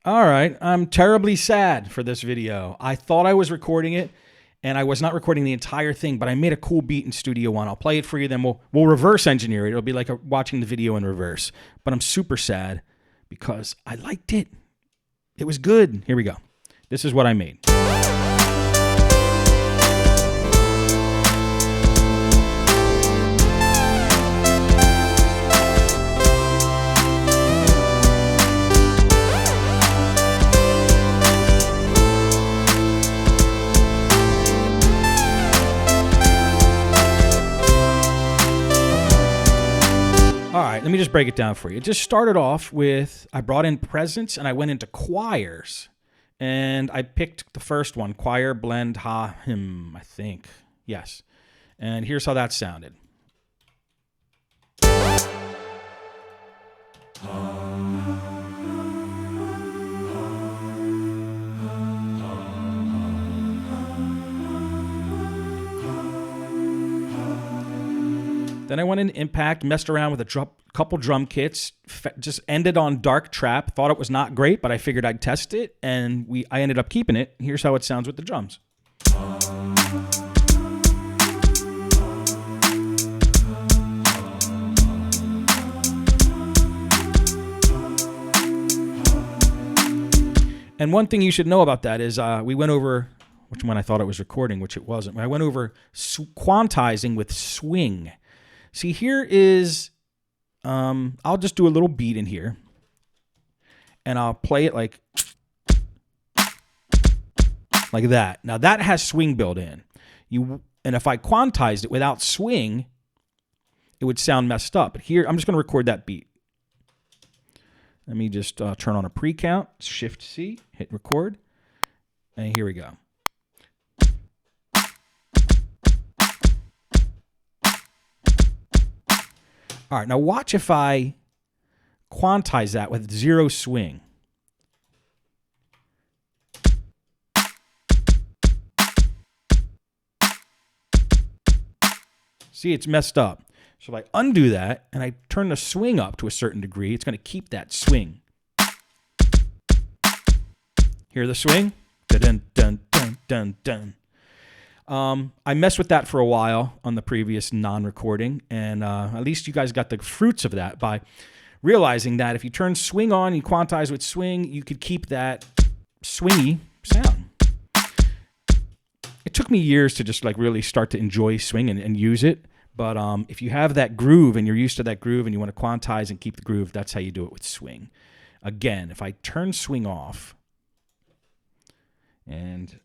All right, I'm terribly sad for this video. I thought I was recording it, and I was not recording the entire thing, but I made a cool beat in Studio One. I'll play it for you, then we'll reverse engineer it. It'll be like watching the video in reverse. But I'm super sad because I liked it. It was good. Here we go. This is what I made. All right, let me just break it down for you. It just started off with, I brought in presents and I went into choirs. And I picked the first one, choir, blend, ha, him, I think. Yes. And here's how that sounded. Then I went in Impact, messed around with a couple drum kits, just ended on Dark Trap. Thought it was not great, but I figured I'd test it, and I ended up keeping it. Here's how it sounds with the drums. And one thing you should know about that is we went over, which one I thought it was recording, which it wasn't. I went over quantizing with swing. See, here is, I'll just do a little beat in here, and I'll play it like that. Now, that has swing built in. And if I quantized it without swing, it would sound messed up. But here, I'm just going to record that beat. Let me just turn on a pre-count, Shift-C, hit record, and here we go. All right, now watch if I quantize that with zero swing. See, it's messed up. So if I undo that and I turn the swing up to a certain degree, it's going to keep that swing. Hear the swing? Dun dun dun dun dun. I messed with that for a while on the previous non-recording, and at least you guys got the fruits of that by realizing that if you turn swing on, you quantize with swing, you could keep that swingy sound. It took me years to just like really start to enjoy swing and use it, but if you have that groove and you're used to that groove and you want to quantize and keep the groove, that's how you do it with swing. Again, if I turn swing off and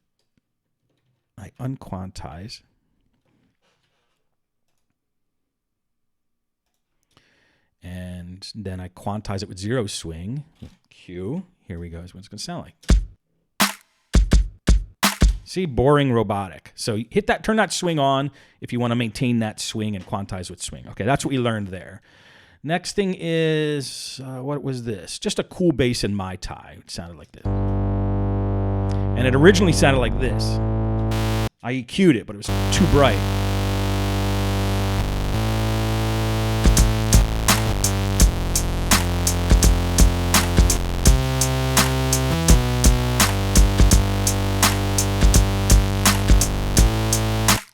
I unquantize, and then I quantize it with zero swing, Q, here we go, is what it's going to sound like. See, boring, robotic. So hit that, turn that swing on if you want to maintain that swing and quantize with swing. Okay, that's what we learned there. Next thing is, what was this? Just a cool bass in my tie. It sounded like this. And it originally sounded like this. I EQ'd it, but it was too bright.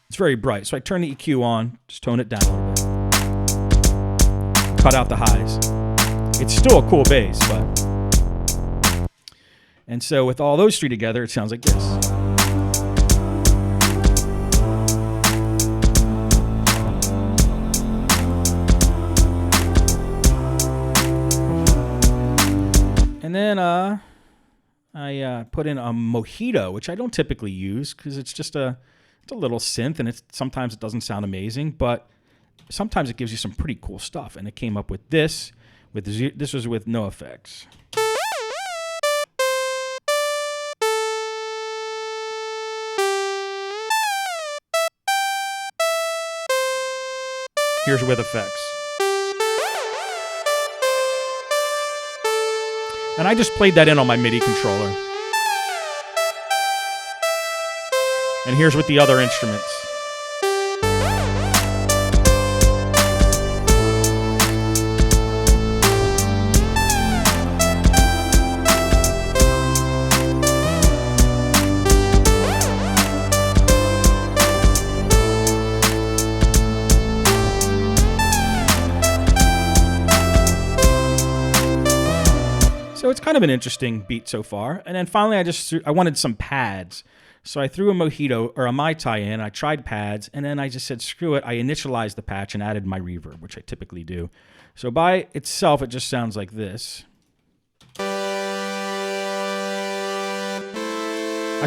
It's very bright, so I turn the EQ on, just tone it down a little bit. Cut out the highs. It's still a cool bass, but... And so with all those three together, it sounds like this. And then I put in a mojito, which I don't typically use because it's just it's a little synth, and sometimes it doesn't sound amazing, but sometimes it gives you some pretty cool stuff. And it came up with this. This was with no effects. Here's with effects. And I just played that in on my MIDI controller. And here's with the other instruments. So it's kind of an interesting beat so far. And then finally, I wanted some pads. So I threw a mojito or a Mai Tai in. I tried pads, and then I just said, screw it. I initialized the patch and added my reverb, which I typically do. So by itself, it just sounds like this. I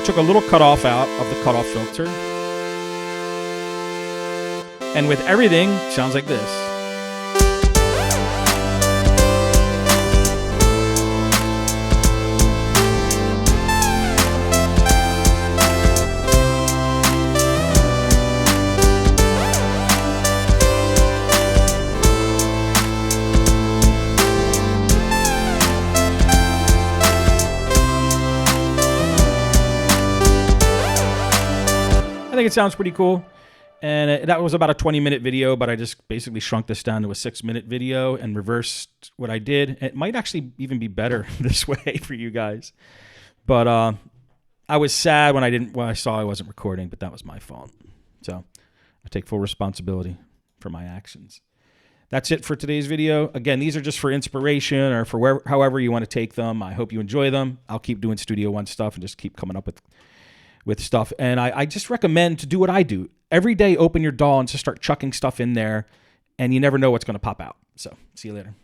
took a little cutoff out of the cutoff filter. And with everything, it sounds like this. I think it sounds pretty cool. And that was about a 20-minute video, but I just basically shrunk this down to a 6-minute video and reversed what I did. It might actually even be better this way for you guys. But I was sad when I saw I wasn't recording, but that was my fault. So I take full responsibility for my actions. That's it for today's video. Again, these are just for inspiration or for however you want to take them. I hope you enjoy them. I'll keep doing Studio One stuff and just keep coming up with stuff. And I just recommend to do what I do. Every day, open your DAW and just start chucking stuff in there, and you never know what's going to pop out. So, see you later.